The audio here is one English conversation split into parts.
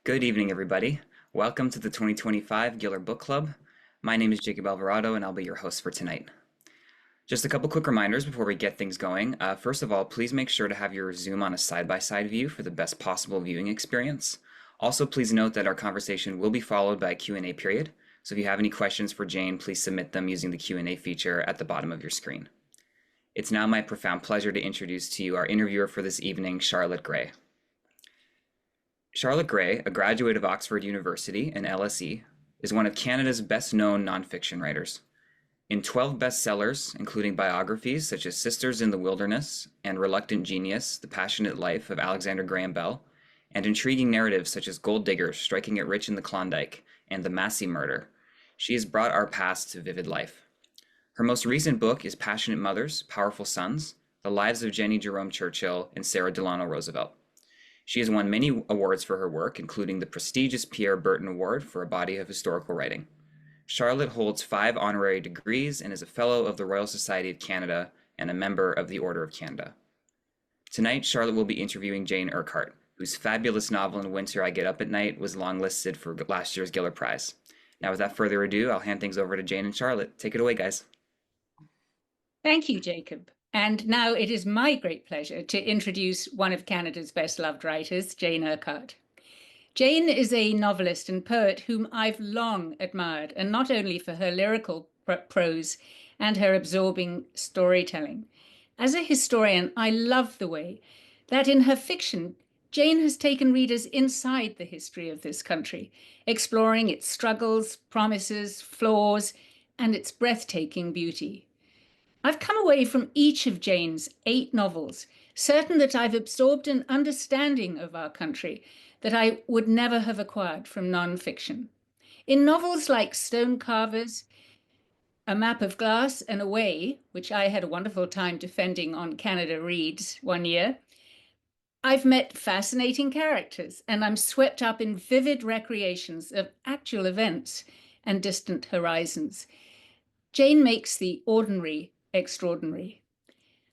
Good evening, everybody. Welcome to the 2025 Giller Book Club. My name is Jacob Alvarado, and I'll be your host for tonight. Just a couple quick reminders before we get things going. First of all, please make sure to have your Zoom on a side-by-side view for the best possible viewing experience. Also, please note that our conversation will be followed by a Q&A period. So if you have any questions for Jane, please submit them using the Q&A feature at the bottom of your screen. It's now my profound pleasure to introduce to you our interviewer for this evening, Charlotte Gray. Charlotte Gray, a graduate of Oxford University and LSE, is one of Canada's best-known nonfiction writers. In 12 bestsellers, including biographies such as Sisters in the Wilderness and Reluctant Genius, The Passionate Life of Alexander Graham Bell, and intriguing narratives such as Gold Diggers, Striking It Rich in the Klondike, and The Massey Murder, she has brought our past to vivid life. Her most recent book is Passionate Mothers, Powerful Sons, The Lives of JENNIE Jerome Churchill and SARA DELANO Roosevelt. She has won many awards for her work, including the prestigious Pierre Berton Award for a body of historical writing. Charlotte holds 5 honorary degrees and is a Fellow of the Royal Society of Canada and a member of the Order of Canada. Tonight, Charlotte will be interviewing Jane Urquhart, whose fabulous novel In Winter I Get Up at Night was longlisted for last year's Giller Prize. Now, without further ado, I'll hand things over to Jane and Charlotte. Take it away, guys. Thank you, Jacob. And now it is my great pleasure to introduce one of Canada's best-loved writers, Jane Urquhart. Jane is a novelist and poet whom I've long admired, and not only for her lyrical prose and her absorbing storytelling. As a historian, I love the way that in her fiction, Jane has taken readers inside the history of this country, exploring its struggles, promises, flaws, and its breathtaking beauty. I've come away from each of Jane's 8 novels, certain that I've absorbed an understanding of our country that I would never have acquired from nonfiction. In novels like Stone Carvers, A Map of Glass, and Away, which I had a wonderful time defending on Canada Reads one year, I've met fascinating characters, and I'm swept up in vivid recreations of actual events and distant horizons. Jane makes the ordinary extraordinary.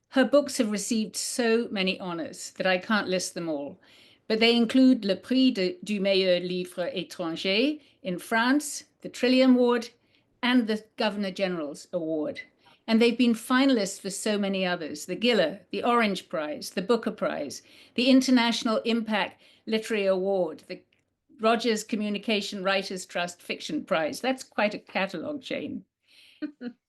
Her books have received so many honors that I can't list them all, but they include Le Prix du meilleur livre étranger in France, the Trillium Award, and the Governor General's Award. And they've been finalists for so many others: the Giller, the Orange Prize, the Booker Prize, the International Impact Literary Award, the Rogers Communication Writers Trust Fiction Prize. That's quite a catalogue, Jane.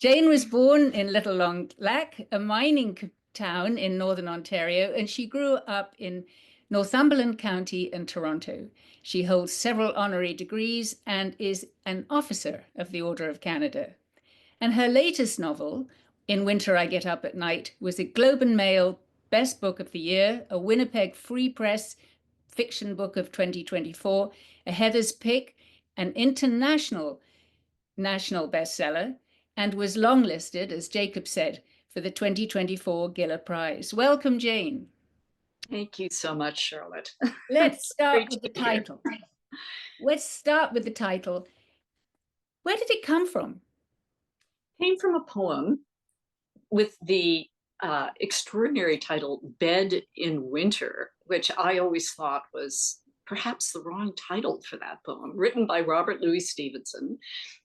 Jane was born in Little Long Lac, a mining town in Northern Ontario, and she grew up in Northumberland County and Toronto. She holds several honorary degrees and is an officer of the Order of Canada. And her latest novel, In Winter I Get Up at Night, was a Globe and Mail Best Book of the Year, a Winnipeg Free Press Fiction Book of 2024, a Heather's Pick, an international national bestseller, and was longlisted, as Jacob said, for the 2024 Giller Prize. Welcome, Jane. Thank you so much, Charlotte. Let's start with the title. Let's start with the title. Where did it come from? It came from a poem with the extraordinary title, Bed in Winter, which I always thought was perhaps the wrong title for that poem, written by Robert Louis Stevenson,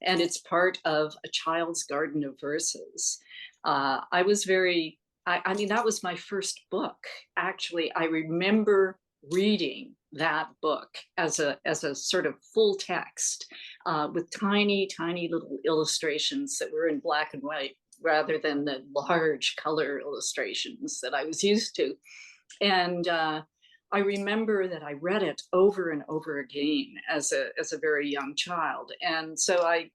and it's part of A Child's Garden of Verses. I mean, that was my first book. Actually, I remember reading that book as a sort of full text with tiny, tiny little illustrations that were in black and white rather than the large color illustrations that I was used to. And I remember that I read it over and over again as a very young child. And so I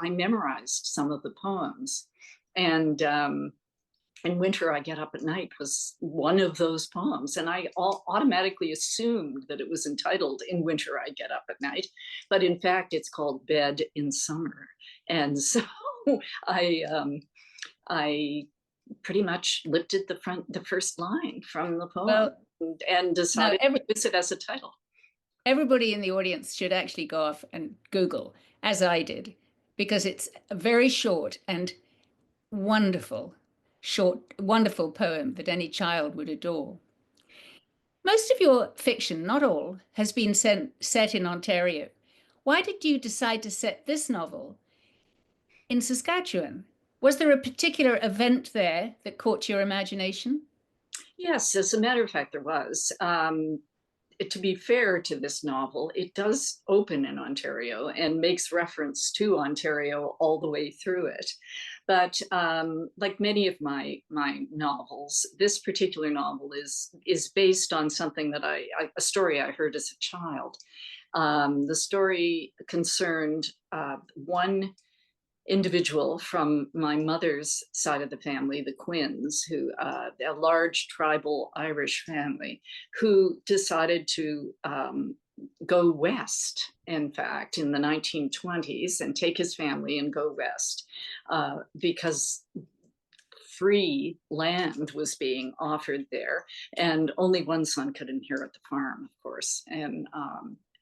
memorized some of the poems. And In Winter I Get Up at Night was one of those poems. And I automatically assumed that it was entitled In Winter I Get Up at Night. But in fact, it's called Bed in Summer. And so I pretty much lifted the first line from the poem and decided to use it as a title. Everybody in the audience should actually go off and Google, as I did, because it's a very short and wonderful poem that any child would adore. Most of your fiction, not all, has been set in Ontario. Why did you decide to set this novel in Saskatchewan? Was there a particular event there that caught your imagination? Yes, as a matter of fact, there was. To be fair to this novel, it does open in Ontario and makes reference to Ontario all the way through it. But like many of my novels, this particular novel is based on something that a story I heard as a child. The story concerned one individual from my mother's side of the family, the Quinns, who a large tribal Irish family, who decided to go west, in fact, in the 1920s, and take his family and go west because free land was being offered there, and only one son could inherit the farm, of course, and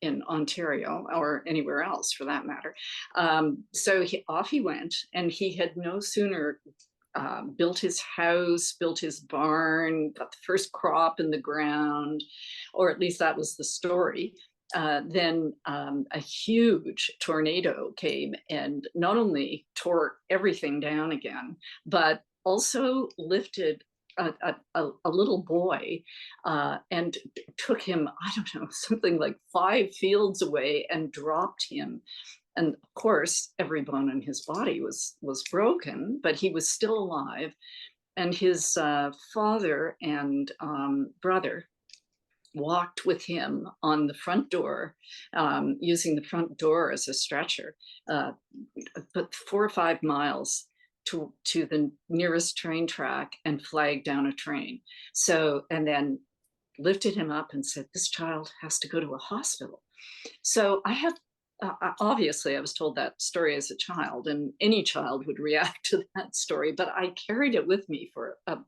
in Ontario or anywhere else for that matter. So off he went, and he had no sooner built his house, built his barn, got the first crop in the ground, or at least that was the story. Then a huge tornado came and not only tore everything down again, but also lifted a little boy and took him, I don't know, something like 5 fields away and dropped him. And of course, every bone in his body was broken, but he was still alive. And his father and brother walked with him on the front door, using the front door as a stretcher, but 4 or 5 miles to the nearest train track and flagged down a train. So, and then lifted him up and said, this child has to go to a hospital. So I have, obviously I was told that story as a child, and any child would react to that story, but I carried it with me for a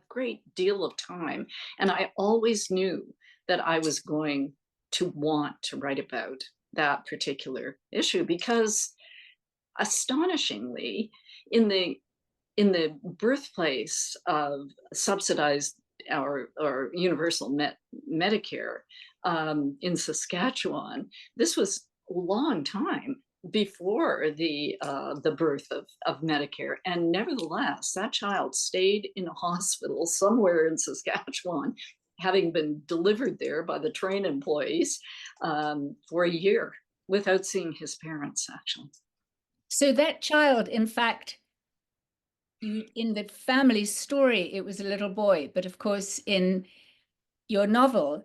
great deal of time. And I always knew that I was going to want to write about that particular issue, because astonishingly, in the birthplace of subsidized or universal Medicare in Saskatchewan, this was a long time before the birth of Medicare, and nevertheless, that child stayed in a hospital somewhere in Saskatchewan, having been delivered there by the train employees for a year without seeing his parents, actually. So that child, in fact, in the family story, it was a little boy, but of course, in your novel,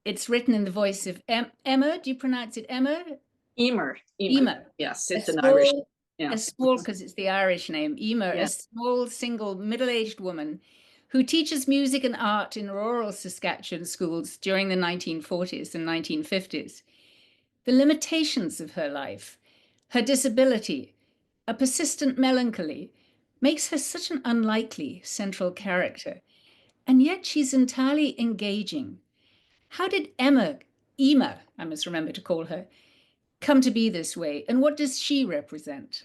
it's written in the voice of Emma. Do you pronounce it Emma? Emer. Yes, it's an Irish. Yeah. A small, because it's the Irish name, Emer, yeah. A small, single, middle-aged woman who teaches music and art in rural Saskatchewan schools during the 1940s and 1950s. The limitations of her life, her disability, a persistent melancholy, makes her such an unlikely central character. And yet she's entirely engaging. How did Emma, I must remember to call her, come to be this way? And what does she represent?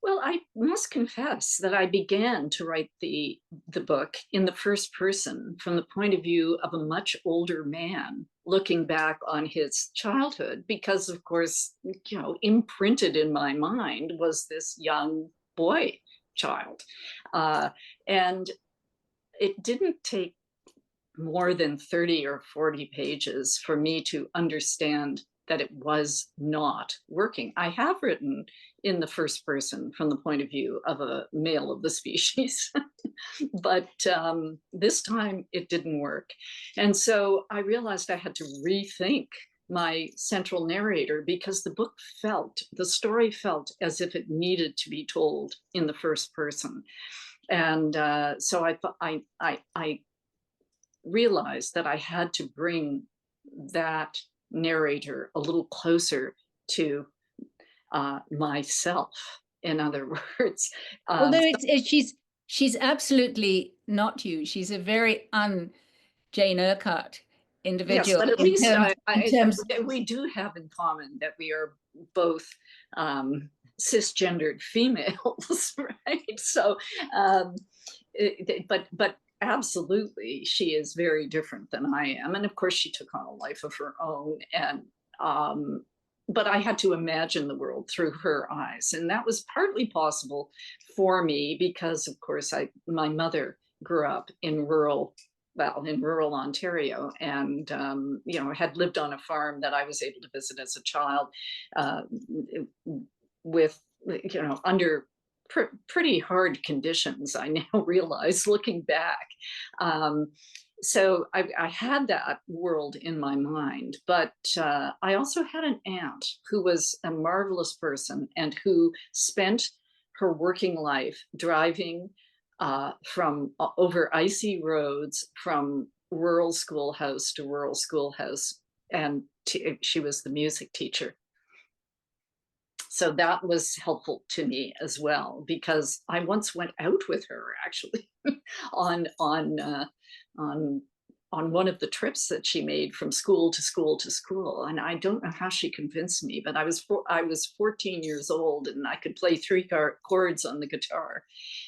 Well, I must confess that I began to write the book in the first person, from the point of view of a much older man looking back on his childhood, because of course, you know, imprinted in my mind was this young boy child. And it didn't take more than 30 or 40 pages for me to understand that it was not working. I have written in the first person from the point of view of a male of the species, but this time it didn't work. And so I realized I had to rethink my central narrator, because the story felt as if it needed to be told in the first person. And so I realized that I had to bring that narrator a little closer to myself, in other words. Although she's absolutely not you. She's a very Jane Urquhart individual. Yes, but at least we do have in common that we are both cisgendered females, right? So, but absolutely, she is very different than I am. And of course, she took on a life of her own. Um, but I had to imagine the world through her eyes. And that was partly possible for me because, of course, my mother grew up in rural Ontario, and had lived on a farm that I was able to visit as a child, uh, with under pretty hard conditions. I now realize, looking back. Um, so I had that world in my mind, but I also had an aunt who was a marvelous person and who spent her working life driving from over icy roads from rural schoolhouse to rural schoolhouse, and she was the music teacher. So that was helpful to me as well, because I once went out with her actually on on uh, on on one of the trips that she made from school to school to school. And I don't know how she convinced me, but I was 14 years old and I could play three chords on the guitar.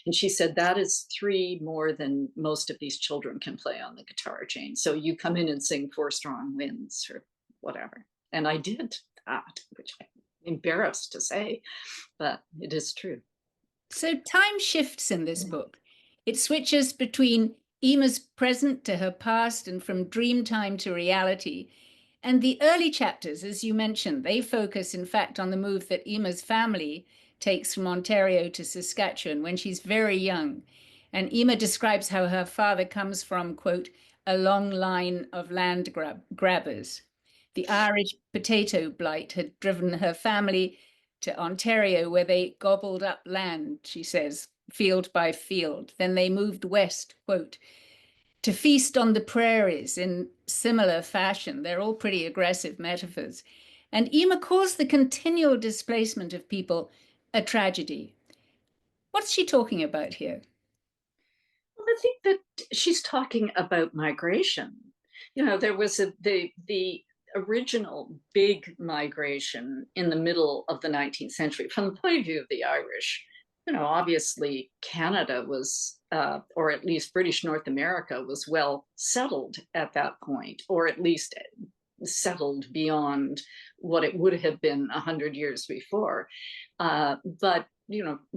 And she said, "That is three more than most of these children can play on the guitar, Jane. So you come in and sing Four Strong Winds or whatever." And I did that, which I'm embarrassed to say, but it is true. So time shifts in this book. It switches between Emer's present to her past and from dream time to reality. And the early chapters, as you mentioned, they focus, in fact, on the move that Emer's family takes from Ontario to Saskatchewan when she's very young. And Emer describes how her father comes from, quote, "a long line of land grabbers." The Irish potato blight had driven her family to Ontario, where they gobbled up land, she says, field by field. Then they moved west, quote, "to feast on the prairies in similar fashion." They're all pretty aggressive metaphors. And Emer calls the continual displacement of people a tragedy. What's she talking about here? Well, I think that she's talking about migration. There was the original big migration in the middle of the 19th century from the point of view of the Irish. Obviously Canada was, or at least British North America was well settled at that point, or at least settled beyond what it would have been 100 years before. But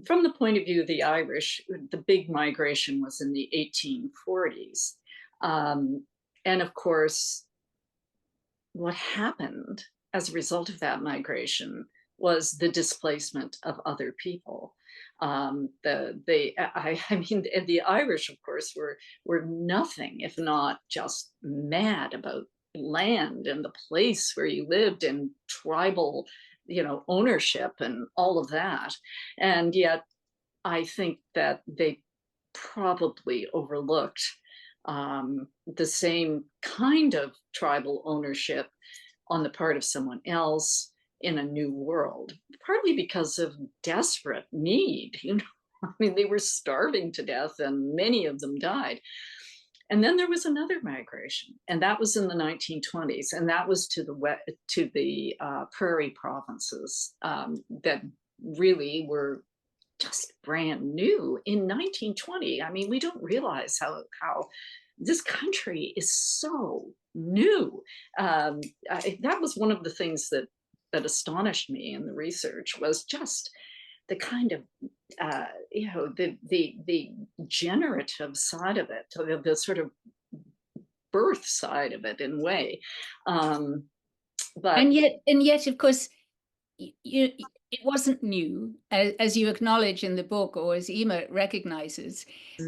from the point of view of the Irish, the big migration was in the 1840s. And of course, what happened as a result of that migration was the displacement of other people. I mean, the Irish, of course, were nothing if not just mad about land and the place where you lived and tribal, ownership and all of that. And yet, I think that they probably overlooked the same kind of tribal ownership on the part of someone else in a new world, partly because of desperate need. I mean, they were starving to death and many of them died. And then there was another migration, and that was in the 1920s, and that was to the prairie provinces that really were just brand new in 1920. I mean, we don't realize how this country is so new. That was one of the things that astonished me in the research, was just the kind of the generative side of it, the sort of birth side of it in a way. But and yet, of course, it wasn't new, as you acknowledge in the book, or as Emer recognizes.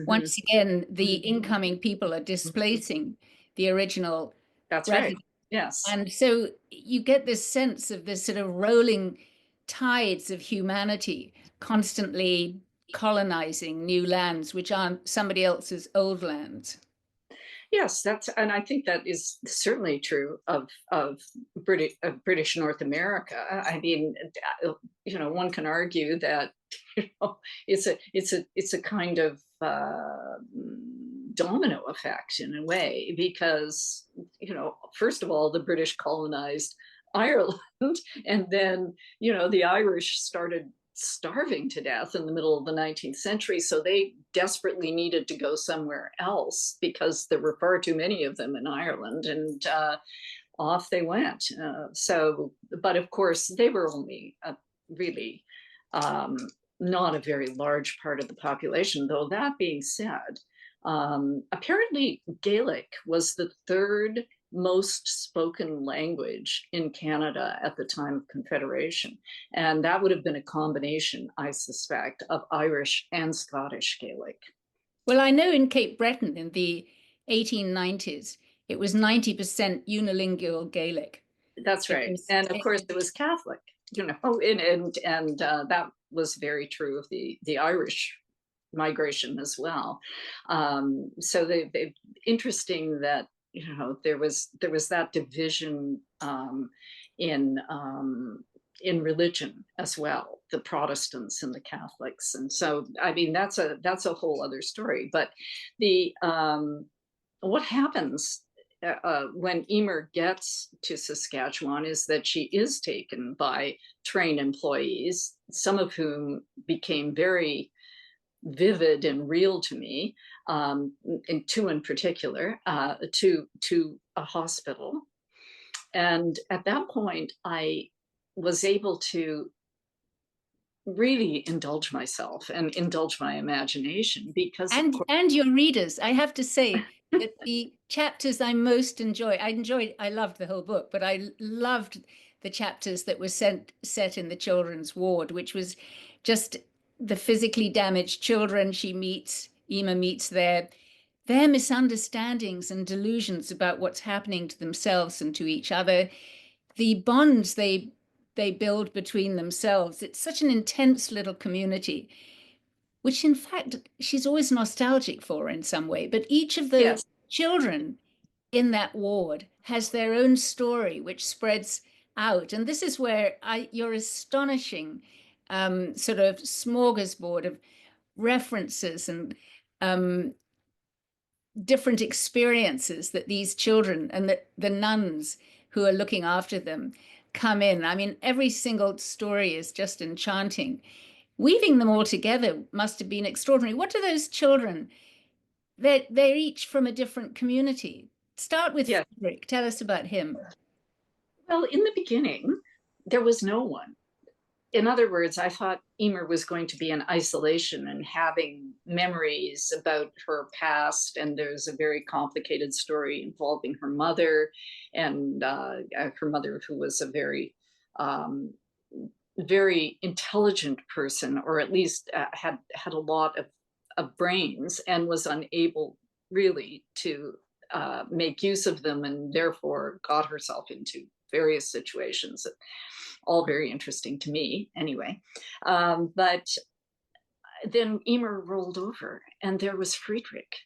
Once again, the incoming people are displacing the original. That's right. Yes. And so you get this sense of this sort of rolling tides of humanity constantly colonizing new lands, which aren't somebody else's old lands. Yes, and I think that is certainly true of British North America. I mean, one can argue that it's a kind of domino effect in a way, because first of all, the British colonized Ireland, and then the Irish started starving to death in the middle of the 19th century. So they desperately needed to go somewhere else because there were far too many of them in Ireland. And off they went. But of course, they were only really not a very large part of the population, though that being said, apparently Gaelic was the third most spoken language in Canada at the time of Confederation. And that would have been a combination, I suspect, of Irish and Scottish Gaelic. Well, I know in Cape Breton in the 1890s, it was 90% unilingual Gaelic. That's right. And of course, it was Catholic, you know, and that was very true of the Irish migration as well. So they interesting that, you know, there was that division in religion as well, the Protestants and the Catholics. And so, I mean, that's a whole other story. But the what happens when Emer gets to Saskatchewan is that she is taken by trained employees, some of whom became very vivid and real to me, and two in particular, to a hospital. And at that point, I was able to really indulge myself and indulge my imagination because and your readers. I have to say that the chapters I most I loved the whole book, but I loved the chapters that were set in the children's ward, which was just the physically damaged children Emer meets their misunderstandings and delusions about what's happening to themselves and to each other, the bonds they build between themselves. It's such an intense little community, which in fact she's always nostalgic for in some way. But each of the children in that ward has their own story, which spreads out. And this is where your astonishing sort of smorgasbord of references and different experiences that these children and the nuns who are looking after them come in. I mean, every single story is just enchanting. Weaving them all together must have been extraordinary. What do those children, they're each from a different community. Start with Frederick. Tell us about him. Well, in the beginning, there was no one. In other words, I thought Emer was going to be in isolation and having memories about her past. And there's a very complicated story involving her mother and her mother, who was a very, very intelligent person, or at least had a lot of brains and was unable really to make use of them, and therefore got herself into various situations, all very interesting to me anyway. But then Emer rolled over and there was Friedrich.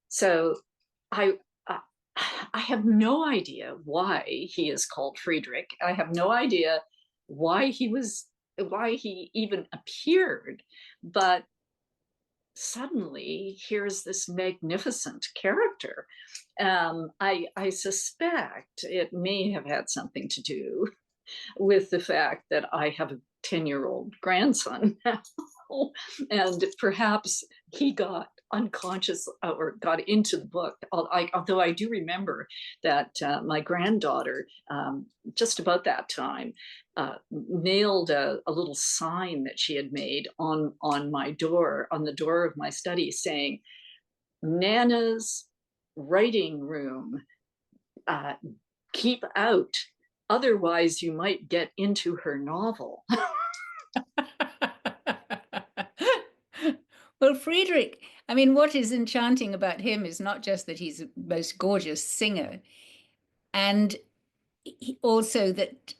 So I have no idea why he is called Friedrich. I have no idea why he even appeared, but suddenly here's this magnificent character. I suspect it may have had something to do with the fact that I have a 10-year-old grandson now, and perhaps he got unconscious or got into the book. Although I do remember that my granddaughter, just about that time, nailed a little sign that she had made on my door, on the door of my study, saying, "Nana's writing room, keep out, otherwise you might get into her novel." Well, Friedrich, I mean, what is enchanting about him is not just that he's the most gorgeous singer, and also that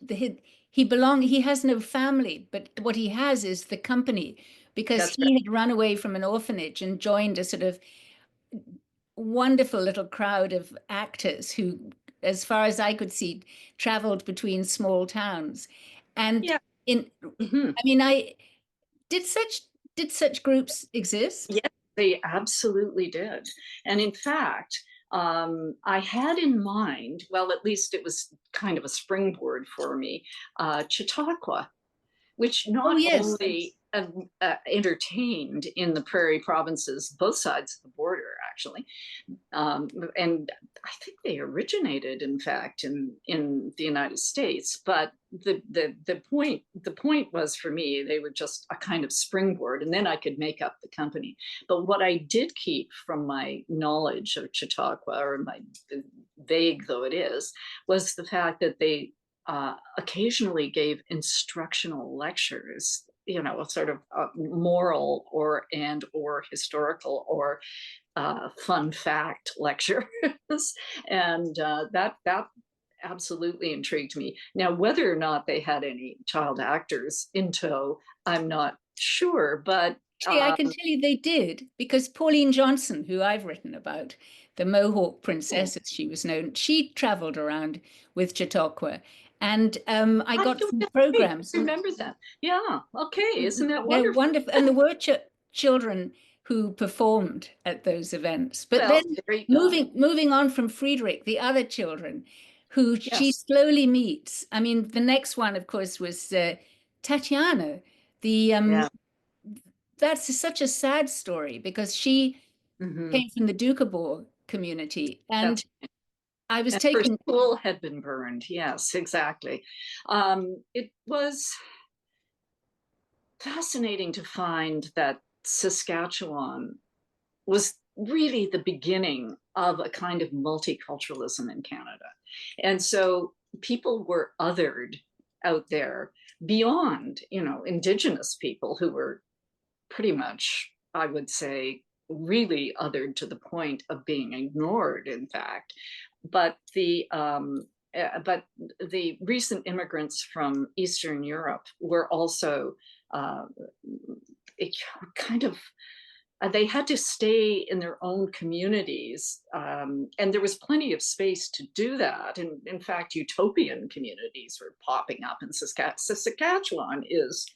he has no family, but what he has is the company, because he had run away from an orphanage and joined a sort of wonderful little crowd of actors who, as far as I could see, traveled between small towns. And I mean, did such groups exist? Yes, they absolutely did. And in fact, I had in mind, well, at least it was kind of a springboard for me, Chautauqua, which Oh, not yes. only entertained in the prairie provinces, both sides of the border, actually. And I think they originated, in fact, in the United States. But the point was, for me, they were just a kind of springboard, and then I could make up the company. But what I did keep from my knowledge of Chautauqua, or my vague though it is, was the fact that they occasionally gave instructional lectures, you know, sort of moral or historical or fun fact lectures. And that absolutely intrigued me. Now, whether or not they had any child actors in tow, I'm not sure, but actually, I can tell you they did, because Pauline Johnson, who I've written about, the Mohawk princess, as she was known, she traveled around with Chautauqua. And I got some programs. I remember that. Yeah. Okay. Isn't that They're wonderful? wonderful. And there were children who performed at those events. But Well, then moving on from Friedrich, the other children who she Yes. slowly meets. I mean, the next one, of course, was Tatiana. Yeah. That's such a sad story, because she Mhm. came from the Dukhobor community, and That's I was and her taken. school had been burned. Yes, exactly. It was fascinating to find that Saskatchewan was really the beginning of a kind of multiculturalism in Canada. And so people were othered out there beyond, you know, Indigenous people who were pretty much, I would say, really othered to the point of being ignored, in fact. But but the recent immigrants from Eastern Europe were also uh, kind of they had to stay in their own communities, and there was plenty of space to do that. And in fact, utopian communities were popping up in Saskatchewan. Saskatchewan is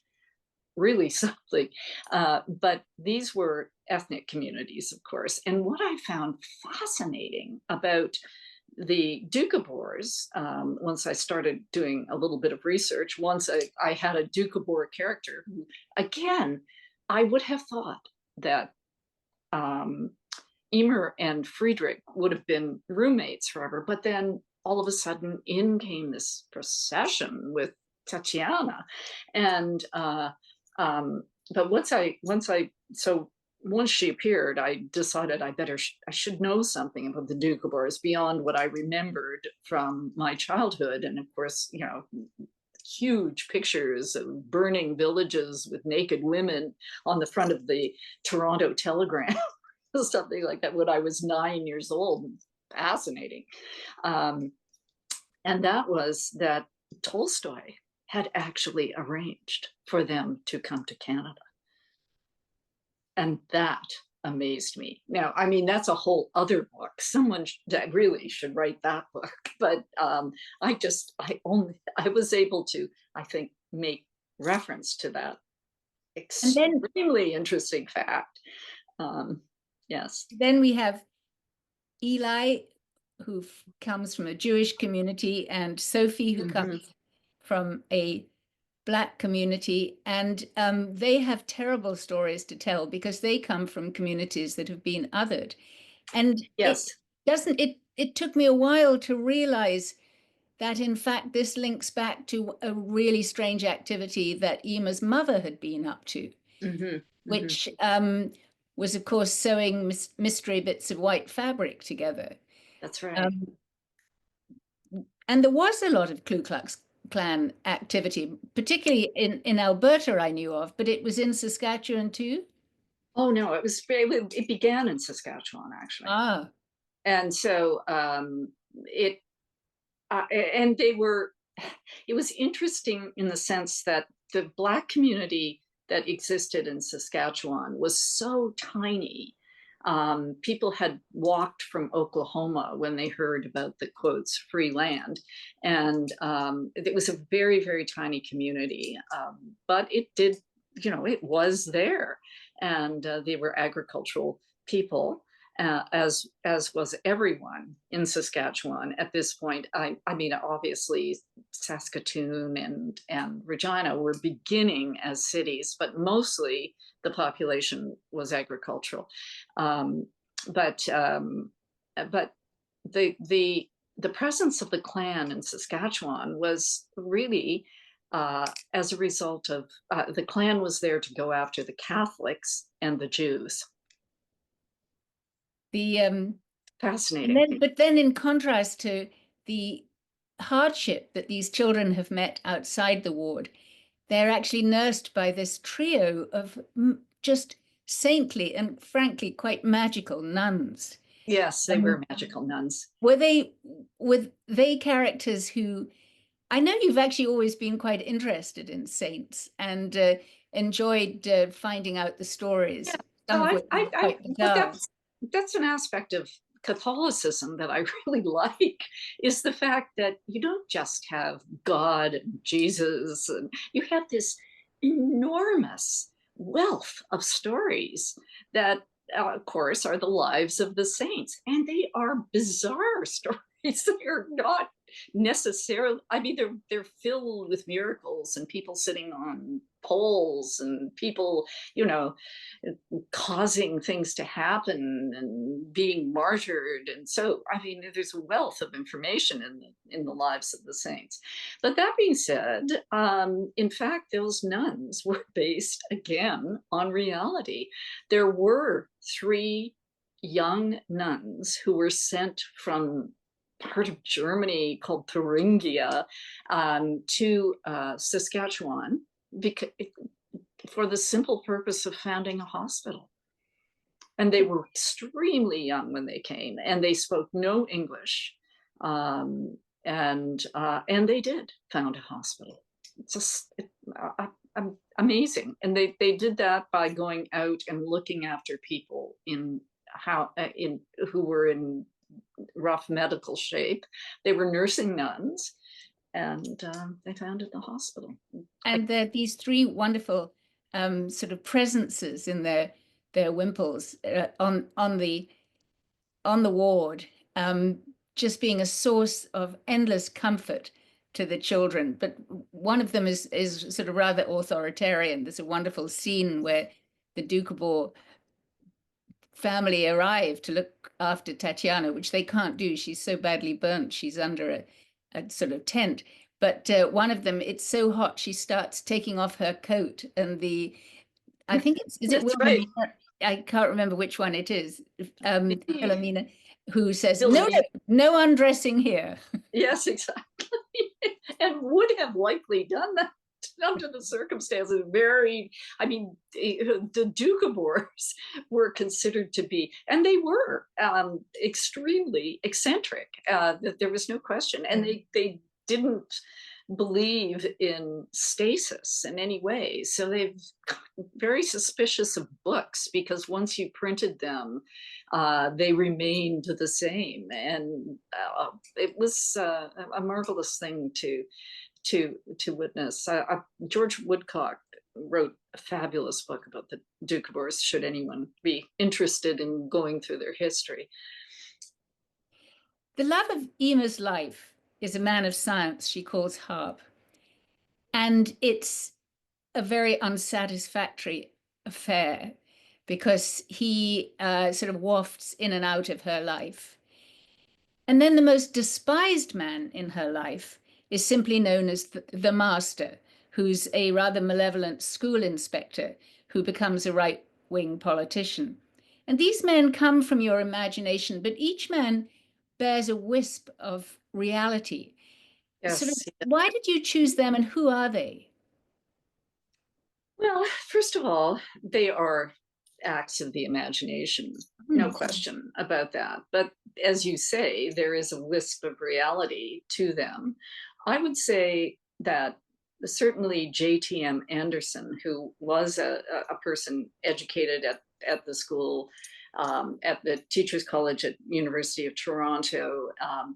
really something. But these were ethnic communities, of course. And what I found fascinating about the Dukhobors, once I started doing a little bit of research, once I had a Dukhobor character who, again, I would have thought that Emer and Friedrich would have been roommates forever. But then all of a sudden in came this procession with Tatiana. And but once she appeared, I decided I should know something about the Dukhobors beyond what I remembered from my childhood. And of course, you know, huge pictures of burning villages with naked women on the front of the Toronto Telegram, something like that, when I was 9 years old. Fascinating. And that was that Tolstoy had actually arranged for them to come to Canada. And that amazed me. Now, I mean, that's a whole other book. Someone that really should write that book. But I was able to, I think, make reference to that extremely interesting fact. Yes. Then we have Eli, who comes from a Jewish community, and Sophie, who comes from a Black community, and they have terrible stories to tell because they come from communities that have been othered. And yes, it took me a while to realize that, in fact, this links back to a really strange activity that Emer's mother had been up to, which was, of course, sewing mystery bits of white fabric together. That's right. And there was a lot of Ku Klux Klan activity, particularly in Alberta, I knew of, but it was in Saskatchewan too. Oh no, it began in Saskatchewan, actually. Ah. And so it was interesting in the sense that the Black community that existed in Saskatchewan was so tiny. People had walked from Oklahoma when they heard about the quotes free land, and it was a very, very tiny community, but it did, you know, it was there, and they were agricultural people. as was everyone in Saskatchewan at this point. I mean, obviously, Saskatoon and Regina were beginning as cities, but mostly the population was agricultural. But the presence of the Klan in Saskatchewan was really as a result of the Klan was there to go after the Catholics and the Jews. Fascinating. But then in contrast to the hardship that these children have met outside the ward, they're actually nursed by this trio of just saintly and frankly quite magical nuns. Yes, they were magical nuns. Were they characters who, I know you've actually always been quite interested in saints and enjoyed finding out the stories. Yeah. So that's an aspect of Catholicism that I really like, is the fact that you don't just have God and Jesus, and you have this enormous wealth of stories that, of course, are the lives of the saints. And they are bizarre stories. They are not necessarily, I mean, they're filled with miracles and people sitting on poles and people, you know, causing things to happen and being martyred. And so, I mean, there's a wealth of information in the lives of the saints. But that being said, in fact, those nuns were based again on reality. There were 3 young nuns who were sent from part of Germany called Thuringia to Saskatchewan for the simple purpose of founding a hospital. And they were extremely young when they came, and they spoke no English. And they did found a hospital. It's just amazing. And they did that by going out and looking after people who were in rough medical shape. They were nursing nuns, and they founded the hospital. And there are these 3 wonderful sort of presences in their wimples on the ward, just being a source of endless comfort to the children. But one of them is sort of rather authoritarian. There's a wonderful scene where the Dukhobor family arrive to look after Tatiana, which they can't do. She's so badly burnt. She's under a sort of tent. But one of them, it's so hot, she starts taking off her coat. And I think is it Wilhelmina? Right. I can't remember which one it is. Wilhelmina, who says, no undressing here. Yes, exactly. And would have likely done that under the circumstances. I mean, the Dukhobors were considered to be, and they were extremely eccentric. There was no question. And they didn't believe in stasis in any way. So they're very suspicious of books, because once you printed them, they remained the same. And it was a marvelous thing to witness. George Woodcock wrote a fabulous book about the Dukhobors, should anyone be interested in going through their history. The love of Emer's life is a man of science she calls Harp. And it's a very unsatisfactory affair, because he sort of wafts in and out of her life. And then the most despised man in her life is simply known as the master, who's a rather malevolent school inspector who becomes a right-wing politician. And these men come from your imagination, but each man bears a wisp of reality. Yes. Sort of, why did you choose them, and who are they? Well, first of all, they are acts of the imagination, no question about that. But as you say, there is a wisp of reality to them. I would say that certainly J.T.M. Anderson, who was a person educated at the school, at the Teachers College at University of Toronto,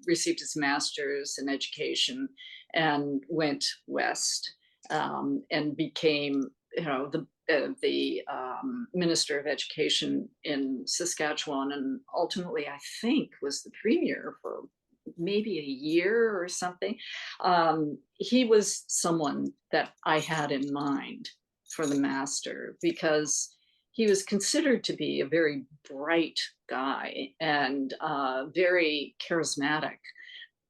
received his master's in education and went west and became the Minister of Education in Saskatchewan, and ultimately, I think, was the premier for maybe a year or something. He was someone that I had in mind for the master because he was considered to be a very bright guy and very charismatic.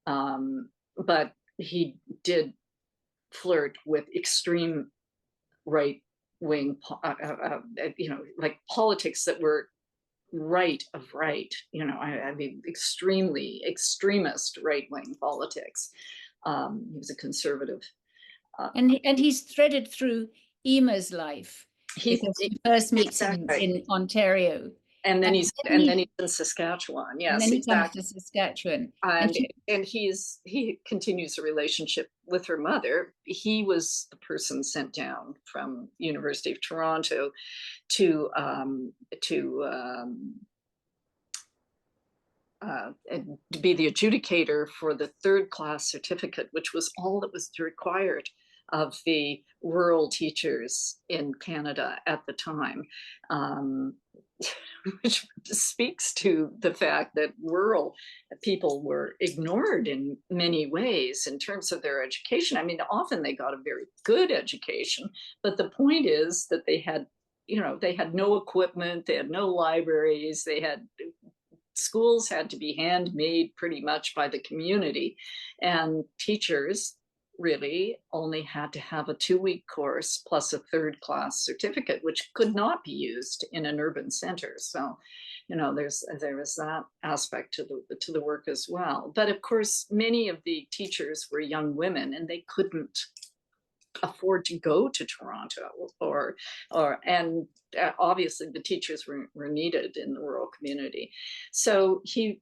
But he did flirt with extreme right wing, like politics that were right of right, I mean, extremely extremist right wing politics. He was a conservative. And he's threaded through Emer's life because he first meets him in Ontario. And then he's in Saskatchewan. Yes, and then he exactly. comes to Saskatchewan. And he continues a relationship with her mother. He was the person sent down from University of Toronto to be the adjudicator for the third class certificate, which was all that was required of the rural teachers in Canada at the time, which speaks to the fact that rural people were ignored in many ways in terms of their education. I mean, often they got a very good education, but the point is that they had no equipment, they had no libraries, schools had to be handmade pretty much by the community, and teachers really only had to have a 2-week course plus a third class certificate, which could not be used in an urban center. So, there was that aspect to the work as well. But of course, many of the teachers were young women, and they couldn't afford to go to Toronto, and obviously the teachers were needed in the rural community. So he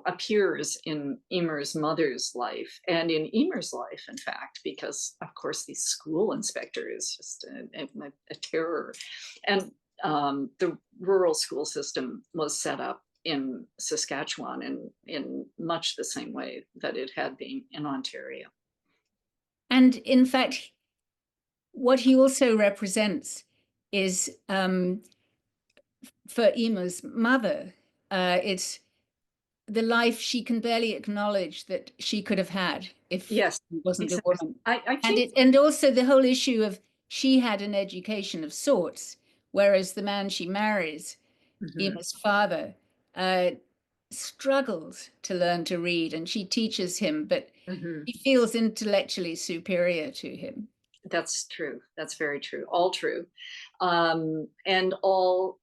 appears in Emer's mother's life and in Emer's life, in fact, because of course the school inspector is just a terror. And the rural school system was set up in Saskatchewan in much the same way that it had been in Ontario. And in fact, what he also represents is, for Emer's mother, it's the life she can barely acknowledge that she could have had if yes, she wasn't exactly. a woman. I think, and also the whole issue of she had an education of sorts, whereas the man she marries, Emer's father, struggles to learn to read, and she teaches him, but he feels intellectually superior to him. That's true. That's very true. All true. And all,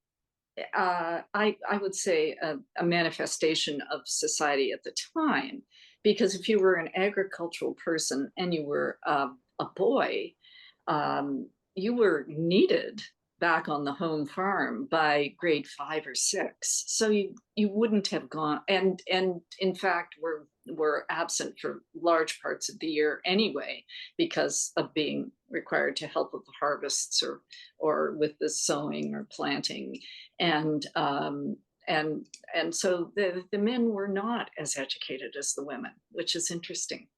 I would say a manifestation of society at the time, because if you were an agricultural person and you were a boy, you were needed back on the home farm by grade 5 or 6. So you wouldn't have gone, and in fact were absent for large parts of the year anyway, because of being required to help with the harvests or with the sowing or planting. And so the men were not as educated as the women, which is interesting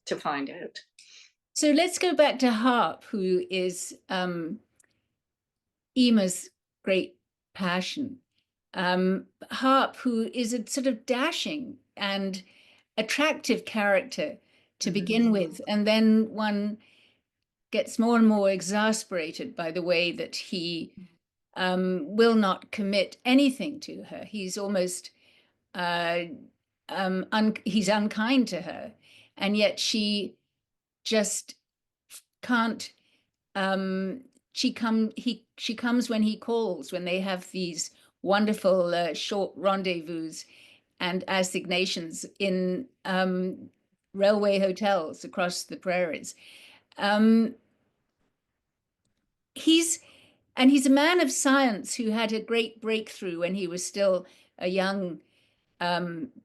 to find out. So let's go back to Harp, who is Emer's great passion. Harp, who is a sort of dashing and attractive character to begin with, and then one gets more and more exasperated by the way that he will not commit anything to her. He's almost he's unkind to her, and yet she just can't. She comes when he calls, when they have these wonderful short rendezvous and assignations in railway hotels across the prairies. He's a man of science who had a great breakthrough when he was still a young,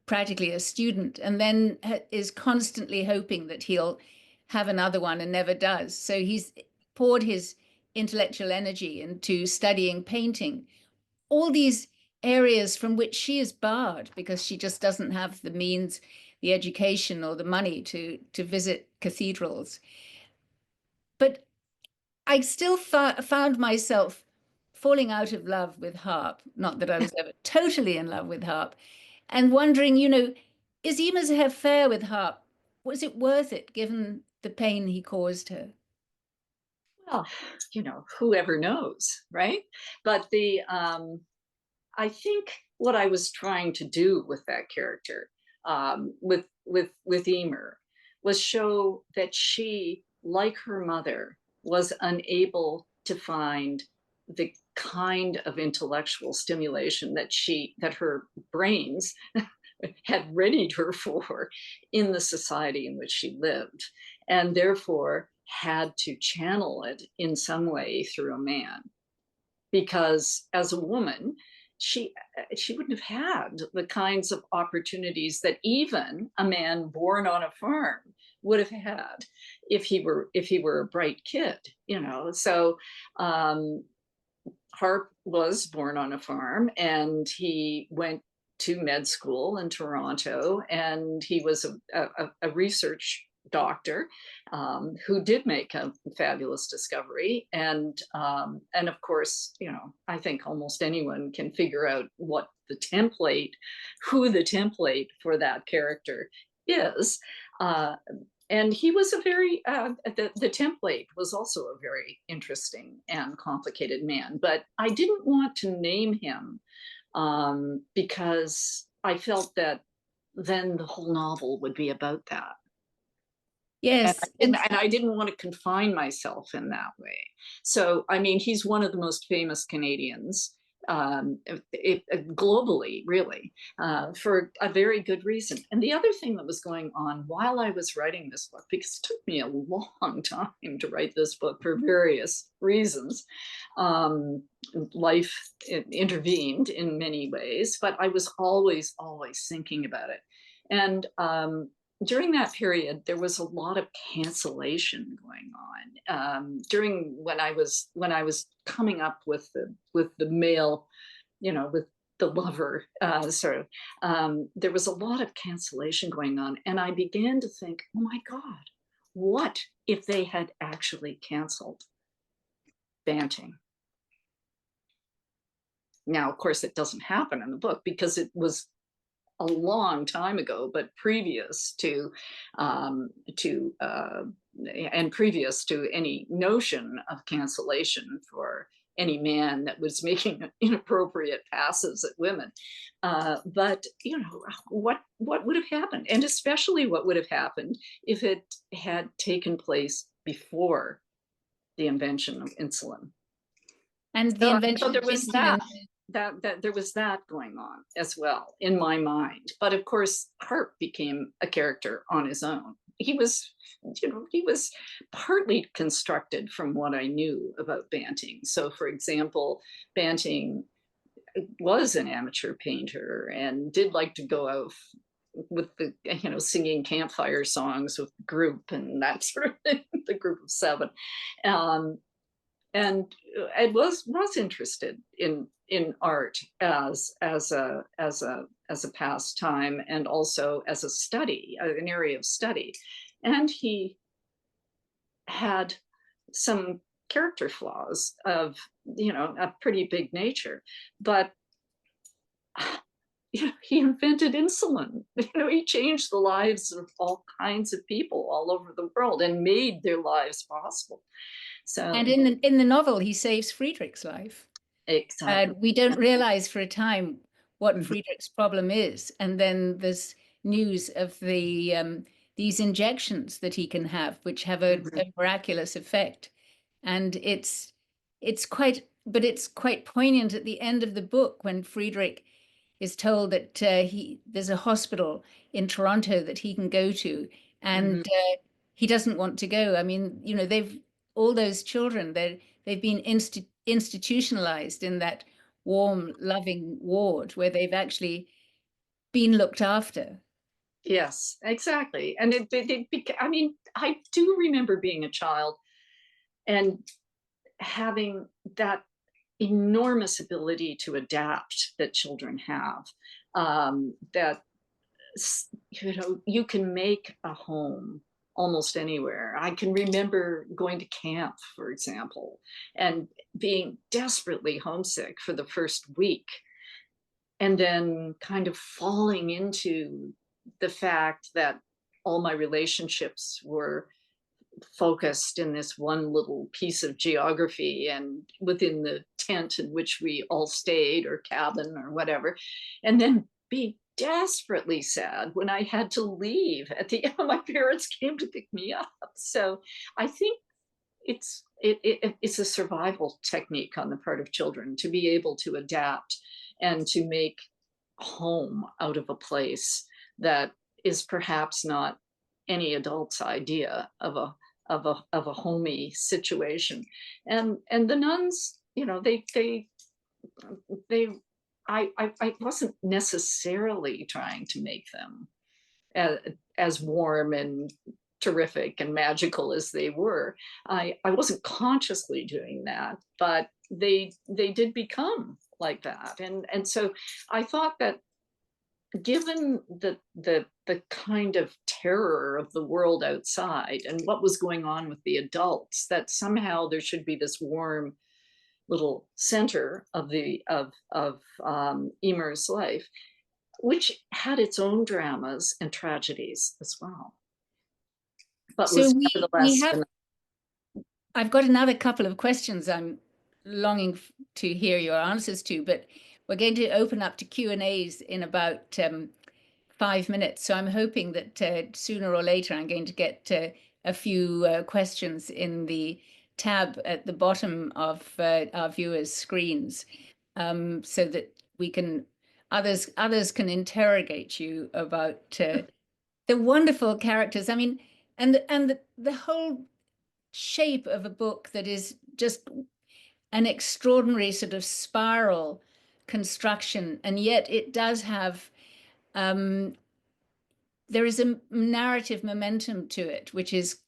practically a student, and then is constantly hoping that he'll have another one and never does. So he's poured his intellectual energy into studying painting, all these areas from which she is barred because she just doesn't have the means, the education, or the money to visit cathedrals. But I still found myself falling out of love with Harp. Not that I was ever totally in love with Harp, and wondering, is Emer's affair with Harp, was it worth it given the pain he caused her? Well, whoever knows, right? But I think what I was trying to do with that character, with Emer, was show that she, like her mother, was unable to find the kind of intellectual stimulation that her brains had readied her for in the society in which she lived, and therefore had to channel it in some way through a man. Because as a woman, she wouldn't have had the kinds of opportunities that even a man born on a farm would have had if he were a bright kid. So Harp was born on a farm, and he went to med school in Toronto, and he was a research doctor who did make a fabulous discovery. And of course, I think almost anyone can figure out who the template for that character is. And he was the template was also a very interesting and complicated man. But I didn't want to name him because I felt that then the whole novel would be about that. Yes. And I didn't want to confine myself in that way. So, I mean, he's one of the most famous Canadians globally, really, for a very good reason. And the other thing that was going on while I was writing this book, because it took me a long time to write this book for various reasons, life intervened in many ways, but I was always thinking about it. And during that period, there was a lot of cancellation going on. During when I was coming up with the male, with the lover, there was a lot of cancellation going on, and I began to think, oh my God, what if they had actually canceled Banting? Now, of course, it doesn't happen in the book because it was a long time ago, but previous to any notion of cancellation for any man that was making inappropriate passes at women. But what would have happened, and especially what would have happened if it had taken place before the invention of insulin. And the invention so there of was insulin. that there was that going on as well in my mind. But of course, Harp became a character on his own. He was partly constructed from what I knew about Banting. So, for example, Banting was an amateur painter and did like to go out with the singing campfire songs with the group and that sort of thing, the group of seven. And I was interested in art as a pastime and also as a study, an area of study. And he had some character flaws of a pretty big nature, but he invented insulin. He changed the lives of all kinds of people all over the world and made their lives possible. So, and in the novel, he saves Friedrich's life. Exactly. We don't realize for a time what Friedrich's problem is, and then there's news of these injections that he can have, which have a miraculous effect, and it's quite poignant at the end of the book when Friedrich is told that there's a hospital in Toronto that he can go to, and he doesn't want to go. I mean, all those children, they've been institutionalized in that warm, loving ward where they've actually been looked after. Yes, exactly. And I mean, I do remember being a child and having that enormous ability to adapt that children have, that you can make a home almost anywhere. I can remember going to camp, for example, and being desperately homesick for the first week, and then kind of falling into the fact that all my relationships were focused in this one little piece of geography and within the tent in which we all stayed, or cabin or whatever, and then be desperately sad when I had to leave at the end. My parents came to pick me up. So I think it's a survival technique on the part of children to be able to adapt and to make home out of a place that is perhaps not any adult's idea of a homey situation. And the nuns, I wasn't necessarily trying to make them as warm and terrific and magical as they were. I wasn't consciously doing that, but they did become like that. And so I thought that, given the kind of terror of the world outside and what was going on with the adults, that somehow there should be this warm little center of Emer's life, which had its own dramas and tragedies as well, but So was we nevertheless. have, I've got another couple of questions I'm longing to hear your answers to, but we're going to open up to Q&As in about 5 minutes. So I'm hoping that sooner or later I'm going to get a few questions in the tab at the bottom of our viewers' screens, so that we can others can interrogate you about the wonderful characters. I mean, and the whole shape of a book that is just an extraordinary sort of spiral construction, and yet it does have there is a narrative momentum to it, which is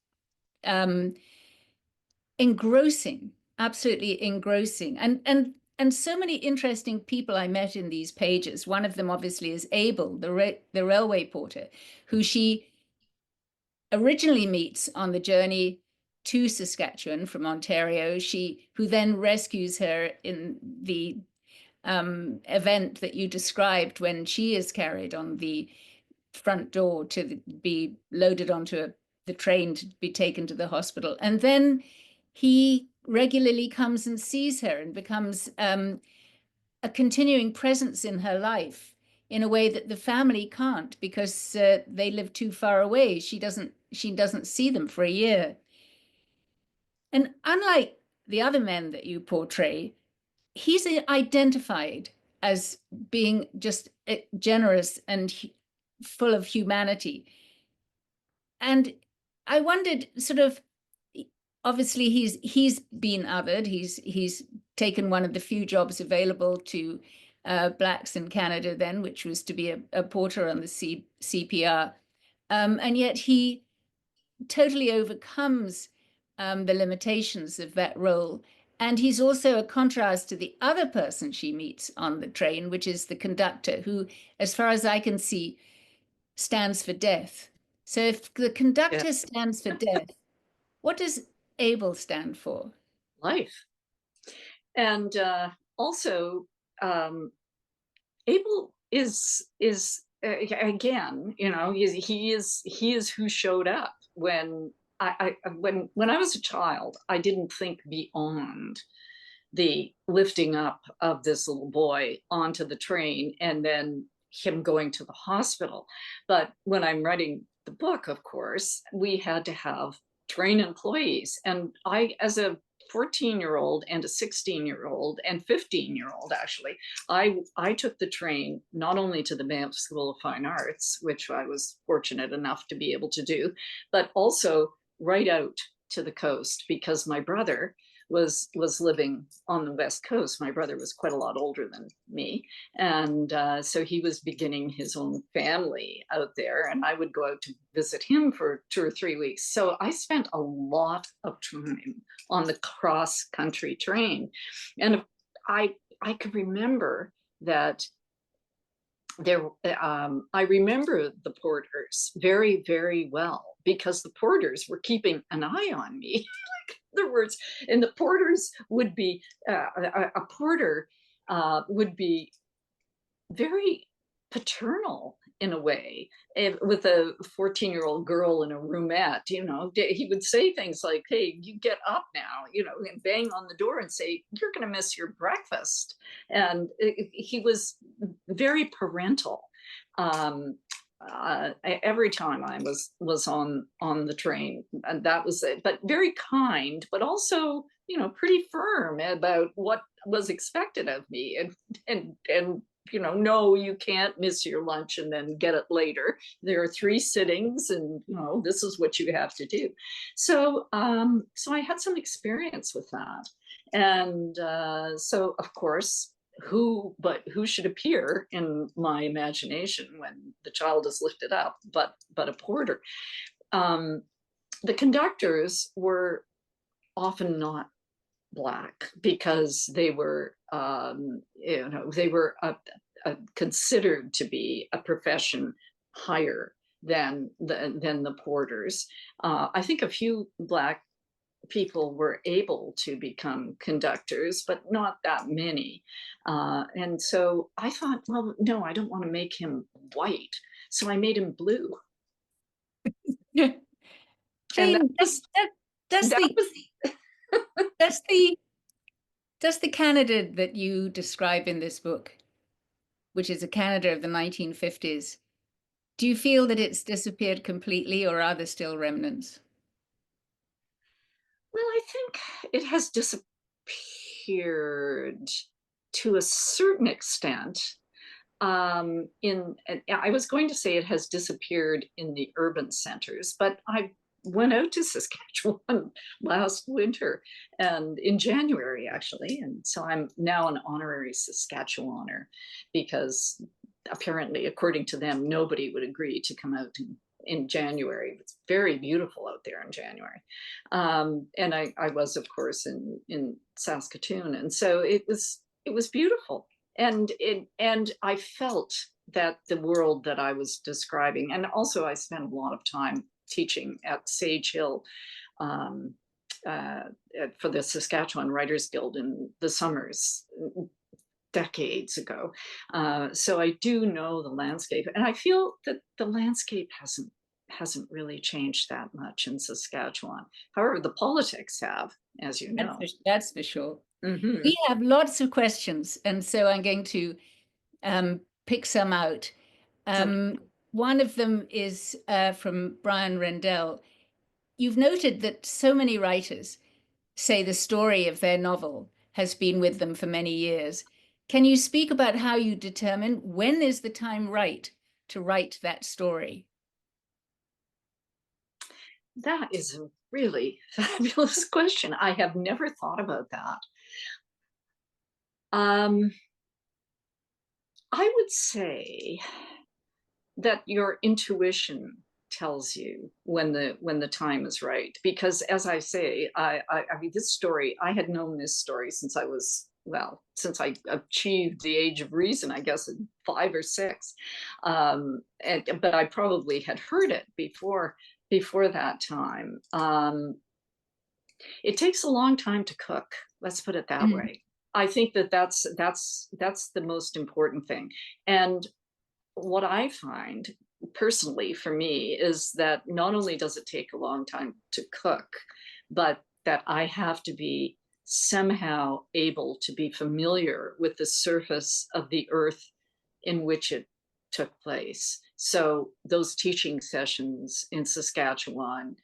engrossing, absolutely engrossing, and so many interesting people I met in these pages. One of them obviously is Abel, the railway porter, who she originally meets on the journey to Saskatchewan from Ontario, who then rescues her in the event that you described, when she is carried on the front door to be loaded onto the train to be taken to the hospital. And then he regularly comes and sees her and becomes a continuing presence in her life in a way that the family can't, because they live too far away. She doesn't see them for a year. And unlike the other men that you portray, he's identified as being just generous and full of humanity. And I wondered, sort of, obviously he's been othered. He's taken one of the few jobs available to blacks in Canada then, which was to be a porter on the CPR. And yet he totally overcomes the limitations of that role. And he's also a contrast to the other person she meets on the train, which is the conductor, who, as far as I can see, stands for death. So if the conductor stands for death, what does Abel stand for? Life. And also, Abel is again, he is who showed up when when I was a child. I didn't think beyond the lifting up of this little boy onto the train and then him going to the hospital. But when I'm writing the book, of course, we had to have train employees. And I, as a 14-year-old and a 16-year-old and 15-year-old, actually, I took the train not only to the Banff School of Fine Arts, which I was fortunate enough to be able to do, but also right out to the coast, because my brother was living on the West Coast. My brother was quite a lot older than me. And so he was beginning his own family out there, and I would go out to visit him for 2 or 3 weeks. So I spent a lot of time on the cross-country train. And I could remember that I remember the porters very, very well because the porters were keeping an eye on me. In other words, and the porters would be a porter would be very paternal in a way. With a 14-year-old girl in a roomette, you know, he would say things like, "Hey, you get up now," you know, and bang on the door and say, "You're going to miss your breakfast." And he was very parental. Every time I was on the train, and that was it. But very kind, but also, you know, pretty firm about what was expected of me, and you know, no, you can't miss your lunch and then get it later. There are 3 sittings, and you know, this is what you have to do. So, so I had some experience with that, and so of course, who should appear in my imagination when the child is lifted up, but a porter. The conductors were often not Black because they were, you know, they were considered to be a profession higher than the porters. I think a few Black people were able to become conductors, but not that many. And so I thought, well, no, I don't want to make him white, so I made him blue. Jane, does the Canada that you describe in this book, which is a Canada of the 1950s, do you feel that it's disappeared completely, or are there still remnants? Well, I think it has disappeared to a certain extent. I was going to say it has disappeared in the urban centers, but I went out to Saskatchewan last winter, and in January actually, and so I'm now an honorary Saskatchewaner because apparently, according to them, nobody would agree to come out in January. It's very beautiful out there in January. And I was, of course, in Saskatoon. And so it was beautiful. And I felt that the world that I was describing, and also I spent a lot of time teaching at CHURCHHIll for the Saskatchewan Writers Guild in the summers decades ago. So I do know the landscape, and I feel that the landscape hasn't really changed that much in Saskatchewan. However, the politics have, as you know. That's for sure. Mm-hmm. We have lots of questions, and so I'm going to pick some out. One of them is from Brian Rendell. You've noted that so many writers say the story of their novel has been with them for many years. Can you speak about how you determine when is the time right to write that story? That is a really fabulous question. I have never thought about that. I would say that your intuition tells you when the time is right, because as I say, I mean, this story, I had known this story since I was, well, since I achieved the age of reason, I guess, at 5 or 6. But I probably had heard it before that time. It takes a long time to cook. Let's put it that way. I think that's the most important thing. And what I find personally for me is that not only does it take a long time to cook, but that I have to be somehow able to be familiar with the surface of the earth in which it took place. So those teaching sessions in Saskatchewan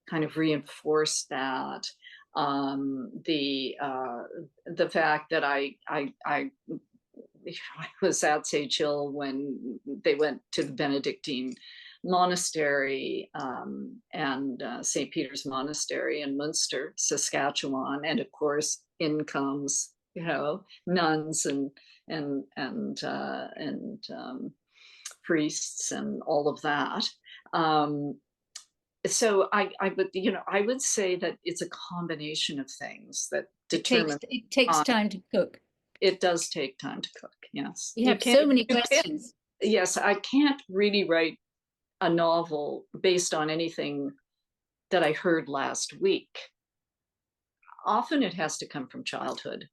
kind of reinforced that. The fact that I was at CHURCHHIll when they went to the Benedictine monastery and St. Peter's Monastery in Munster, Saskatchewan, and of course in comes, you know, nuns and priests and all of that. So I would, you know, I would say that it's a combination of things that determine. It takes time to cook. It does take time to cook. Yes. We have so many questions. Yes, I can't really write a novel based on anything that I heard last week. Often it has to come from childhood.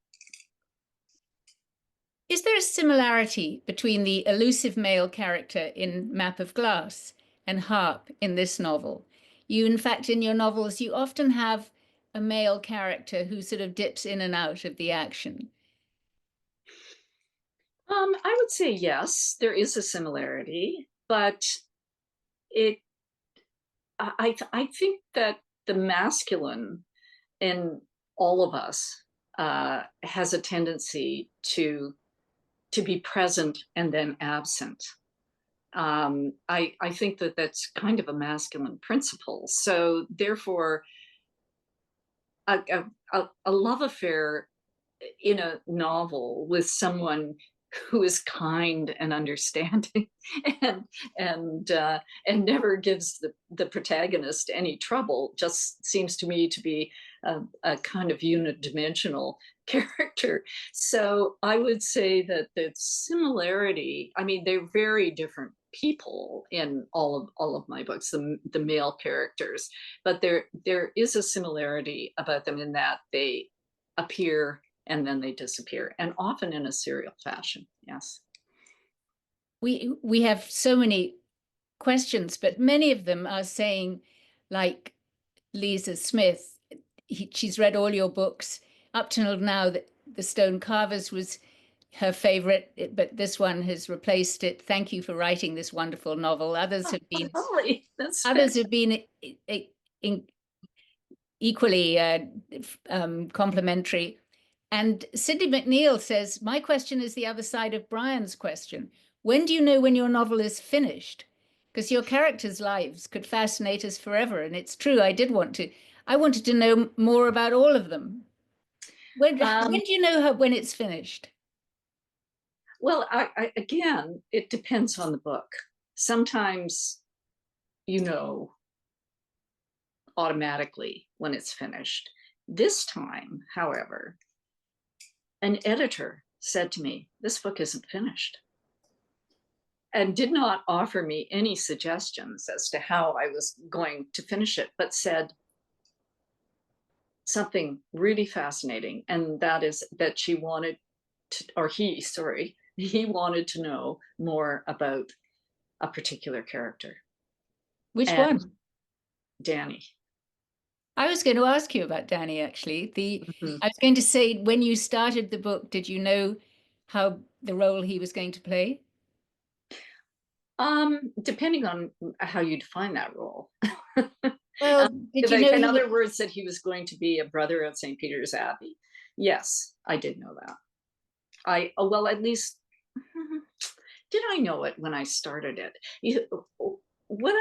Is there a similarity between the elusive male character in Map of Glass and Harp in this novel? You, in fact, in your novels, you often have a male character who sort of dips in and out of the action. I would say yes, there is a similarity, but it I think that the masculine in all of us has a tendency to be present and then absent. I think that that's kind of a masculine principle. So therefore, a love affair in a novel with someone who is kind and understanding and and never gives the protagonist any trouble just seems to me to be a kind of unidimensional character. So I would say that the similarity, I mean, they're very different people in all of my books, the male characters, but there is a similarity about them in that they appear and then they disappear, and often in a serial fashion. Yes. We have so many questions, but many of them are saying, like Lisa Smith, she's read all your books up till now. That The Stone Carvers was her favorite, but this one has replaced it. Thank you for writing this wonderful novel. Others have been equally complimentary. And Cindy McNeil says, my question is the other side of Brian's question. When do you know when your novel is finished? Because your characters' lives could fascinate us forever. And it's true, I wanted to know more about all of them. When do you know when it's finished? Well, again, it depends on the book. Sometimes you know automatically when it's finished. This time, however, an editor said to me, this book isn't finished, and did not offer me any suggestions as to how I was going to finish it, but said something really fascinating, and that is that she wanted to, or he wanted to know more about a particular character. Which one? Danny. I was going to ask you about Danny, actually. I was going to say, when you started the book, did you know how the role he was going to play? Depending on how you define that role. Well, did you know in other words, that he was going to be a brother of St. Peter's Abbey? Yes, I did know that. Well, at least, did I know it when I started it? When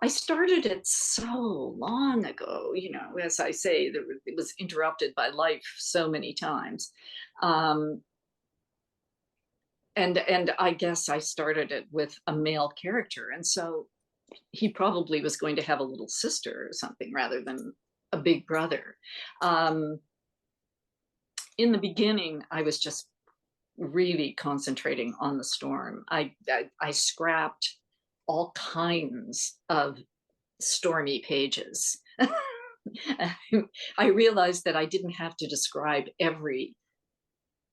I started it so long ago, you know, as I say, it was interrupted by life so many times. And I guess I started it with a male character. And so he probably was going to have a little sister or something rather than a big brother. In the beginning, I was just really concentrating on the storm. I scrapped all kinds of stormy pages. I realized that I didn't have to describe every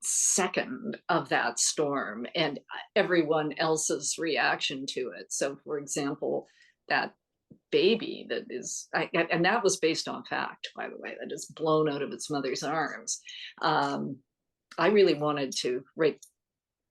second of that storm and everyone else's reaction to it. So, for example, that baby that is, and that was based on fact, by the way, that is blown out of its mother's arms. I really wanted to write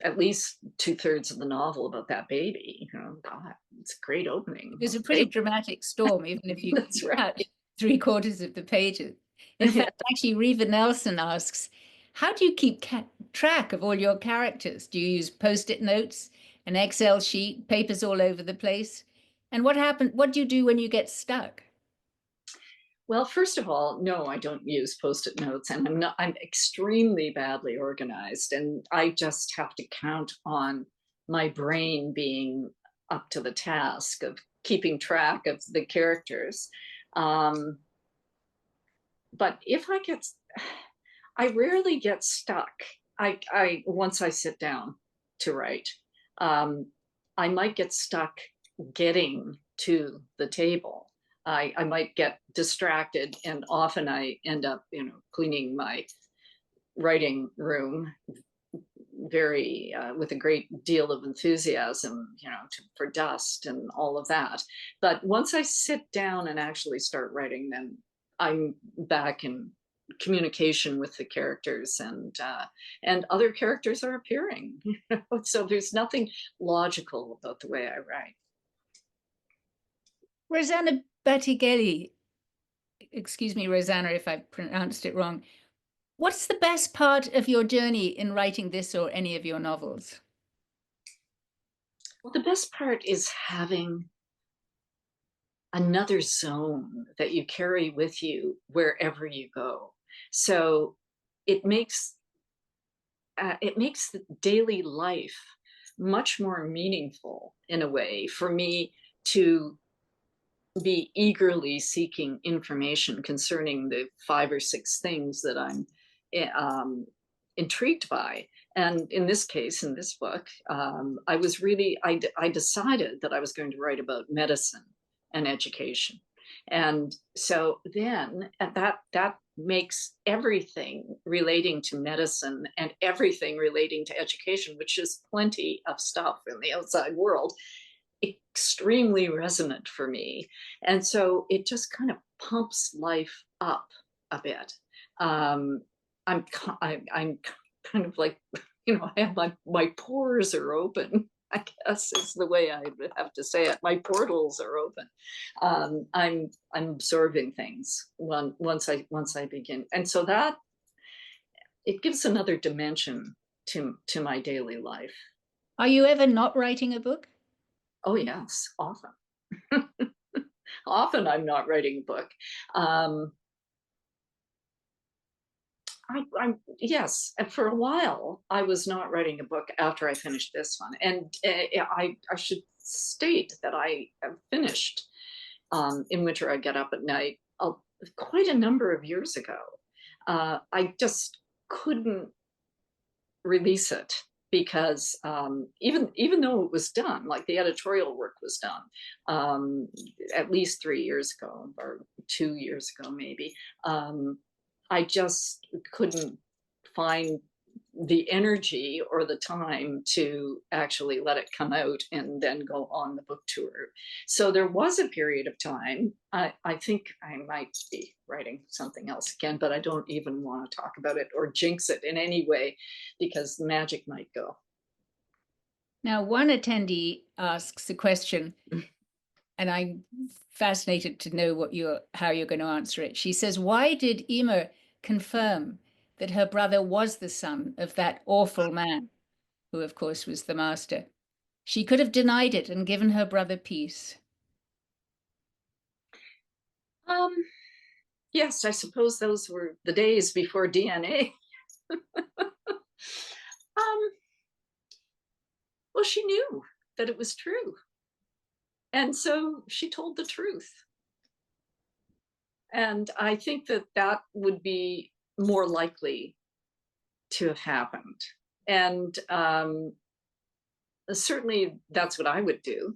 at least 2/3 of the novel about that baby. You know, God, it's a great opening. It was a pretty dramatic storm, even if you That's right. cut 3/4 of the pages. In fact, actually, Reva Nelson asks, how do you keep track of all your characters? Do you use Post-it notes, an Excel sheet, papers all over the place? And what do you do when you get stuck? Well, first of all, no, I don't use Post-it notes, and I'm extremely badly organized, and I just have to count on my brain being up to the task of keeping track of the characters. But if I rarely get stuck. Once I sit down to write, I might get stuck getting to the table. I might get distracted, and often I end up, cleaning my writing room very with a great deal of enthusiasm, for dust and all of that. But once I sit down and actually start writing, then I'm back in communication with the characters, and other characters are appearing. So there's nothing logical about the way I write. Rosanna Battigelli, excuse me, Rosanna, if I pronounced it wrong. What's the best part of your journey in writing this or any of your novels? Well, the best part is having another zone that you carry with you wherever you go. So it makes the daily life much more meaningful, in a way, for me to be eagerly seeking information concerning the 5 or 6 things that I'm intrigued by. And in this case, in this book, I decided that I was going to write about medicine and education. And so then that makes everything relating to medicine and everything relating to education, which is plenty of stuff in the outside world, extremely resonant for me. And so it just kind of pumps life up a bit. I'm kind of like, I have my pores are open, I guess is the way I would have to say it. My portals are open. I'm absorbing things once I begin. And so that it gives another dimension to my daily life. Are you ever not writing a book? Oh yes, often. Often I'm not writing a book. Yes, and for a while I was not writing a book after I finished this one, and I should state that I have finished In Winter I Get Up at Night quite a number of years ago. I just couldn't release it because even though it was done, like the editorial work was done at least 3 years ago or 2 years ago maybe, I just couldn't find the energy or the time to actually let it come out and then go on the book tour. So there was a period of time, I think I might be writing something else again, but I don't even want to talk about it or jinx it in any way because the magic might go. Now, one attendee asks a question, and I'm fascinated to know how you're going to answer it. She says, why did Emer confirm that her brother was the son of that awful man, who of course was the master? She could have denied it and given her brother peace. Yes, I suppose those were the days before DNA. Well, she knew that it was true. And so she told the truth. And I think that would be more likely to have happened. And certainly that's what I would do.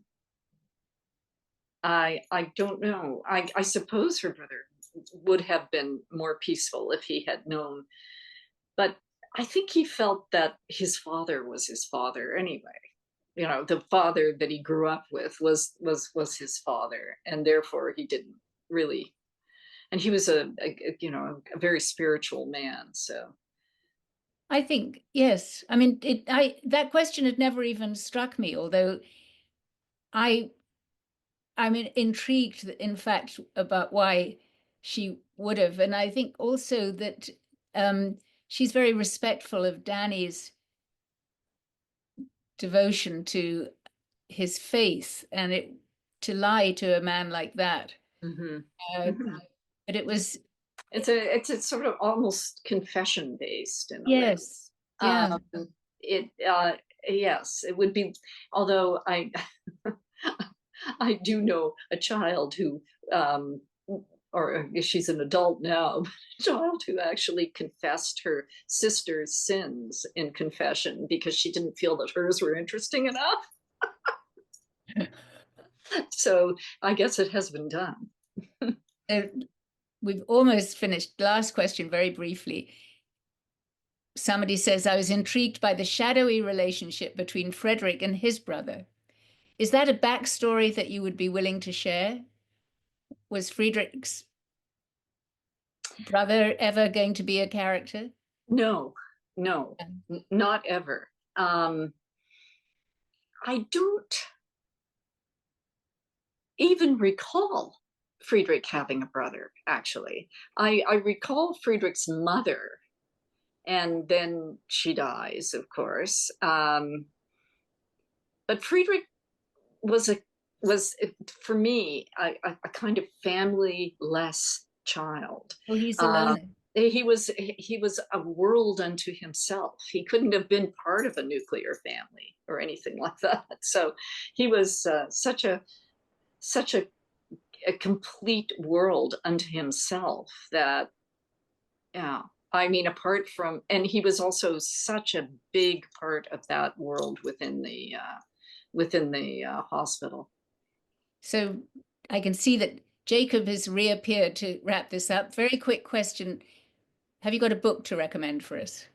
I don't know. I suppose her brother would have been more peaceful if he had known. But I think he felt that his father was his father anyway. The father that he grew up with was his father, and therefore he didn't really. And he was a very spiritual man. So I think, yes. I mean, that question had never even struck me, although I'm intrigued, in fact, about why she would have. And I think also that she's very respectful of Danny's devotion to his faith, and to lie to a man like that. mm-hmm. But it was. It's a sort of almost confession based in a yes, way. yeah. Yes, it would be. Although I do know a child who or she's an adult now, but a child who actually confessed her sister's sins in confession because she didn't feel that hers were interesting enough. So I guess it has been done. We've almost finished. Last question, very briefly. Somebody says, I was intrigued by the shadowy relationship between Frederick and his brother. Is that a backstory that you would be willing to share? Was Friedrich's brother ever going to be a character? No, not ever. I don't even recall Friedrich having a brother, actually. I recall Friedrich's mother, and then she dies, of course. But Friedrich was for me a kind of family-less child. Oh, he's alone. He was a world unto himself. He couldn't have been part of a nuclear family or anything like that. So he was such a complete world unto himself that, yeah, I mean, apart from, and he was also such a big part of that world within the hospital. So I can see that Jacob has reappeared to wrap this up. Very quick question. Have you got a book to recommend for us?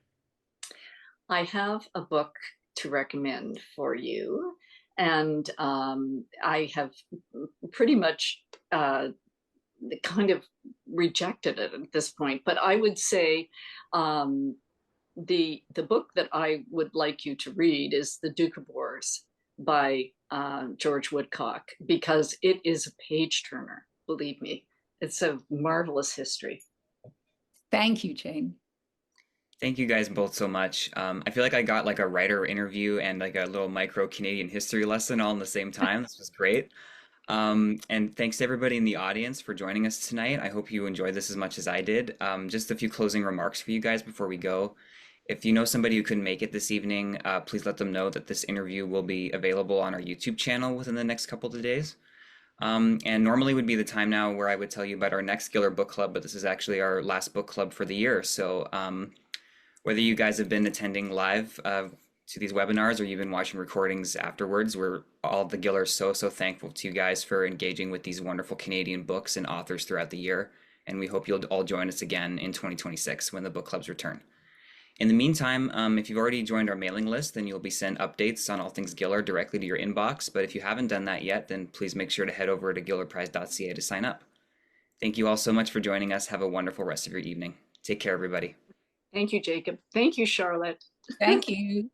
I have a book to recommend for you. And I have pretty much kind of rejected it at this point. But I would say the book that I would like you to read is The Dukhobors by George Woodcock, because it is a page turner, believe me. It's a marvelous history. Thank you, Jane. Thank you guys both so much. I feel like I got like a writer interview and like a little micro Canadian history lesson all in the same time. This was great. And thanks to everybody in the audience for joining us tonight. I hope you enjoyed this as much as I did. Just a few closing remarks for you guys before we go. If you know somebody who couldn't make it this evening, please let them know that this interview will be available on our YouTube channel within the next couple of days. And normally would be the time now where I would tell you about our next Giller book club, but this is actually our last book club for the year. So whether you guys have been attending live to these webinars or you've been watching recordings afterwards, we're all the Gillers so thankful to you guys for engaging with these wonderful Canadian books and authors throughout the year. And we hope you'll all join us again in 2026 when the book clubs return. In the meantime, if you've already joined our mailing list, then you'll be sent updates on all things Giller directly to your inbox. But if you haven't done that yet, then please make sure to head over to gillerprize.ca to sign up. Thank you all so much for joining us. Have a wonderful rest of your evening. Take care, everybody. Thank you, Jacob. Thank you, Charlotte. Thank you.